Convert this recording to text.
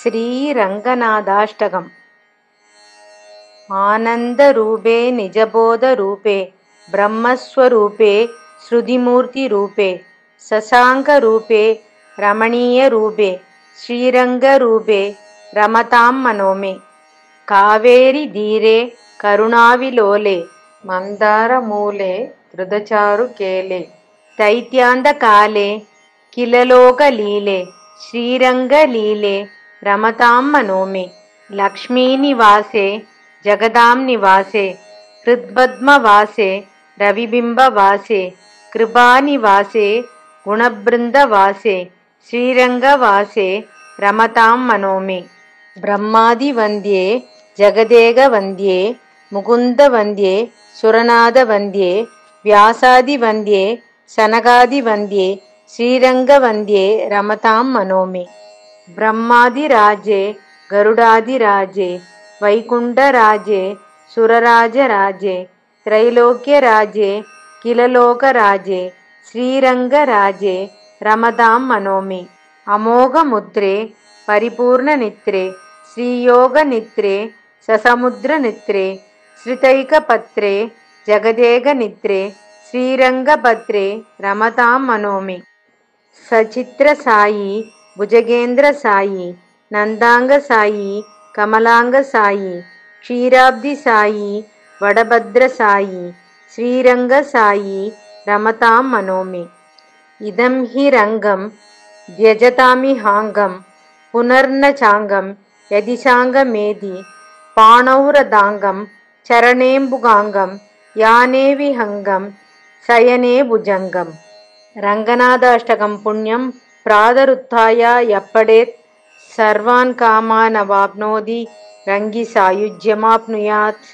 श्रीरङ्गनाथाष्टकम्। आनन्दरूपे निजबोधरूपे ब्रह्मस्वरूपे श्रुतिमूर्तिरूपे शशाङ्करूपे रमणीयरूपे श्रीरङ्गरूपे रमतां मनो मे। कावेरीतीरे करुणाविलोले मन्दारमूले धृतचारुकेले दैत्यान्तकाले किल लोकलीले श्रीरङ्गलीले रमतां मनो मे। लक्ष्मीनिवासे जगदां निवासे हृद्पद्मवासे रविबिम्बवासे कृपानिवासे गुणबृन्दवासे श्रीरङ्गवासे रमतां मनो मे। ब्रह्मादिवन्द्ये जगदेकवन्द्ये मुकुन्दवन्द्ये सुरनाथवन्द्ये व्यासादिवन्द्ये सनकादिवन्द्ये श्रीरङ्गवन्द्ये रमतां मनो मे। ब्रह्मादिराजे गरुडादिराजे वैकुण्ठराजे सुरराजराजे त्रैलोक्यराजे किललोकराजे श्रीरङ्गराजे रमतां मनो मे। अमोघमुद्रे परिपूर्णनित्रे श्रीयोगनित्रे ससमुद्रनित्रे श्रितैकपत्रे जगदेकनित्रे श्रीरङ्गपत्रे रमतां मनो मे। सचित्रसायि भुजगेन्द्रसायि नन्दाङ्गसायि कमलाङ्गसायि क्षीराब्धिसायि वडभद्रसायि श्रीरङ्गसायि रमतां मनो मे। इदं हि रङ्गं व्यजतामिहाङ्गं पुनर्न चाङ्गं यदिशाङ्गमेधि पाणौरदाङ्गं चरणेऽम्बुकाङ्गं याने विहङ्गं शयने भुजङ्गम्। रङ्गनाथाष्टकं पुण्यं प्रातरुत्थाय यः पठेत् सर्वान् कामान् अवाप्नोति रङ्गिसायुज्यमाप्नुयात्।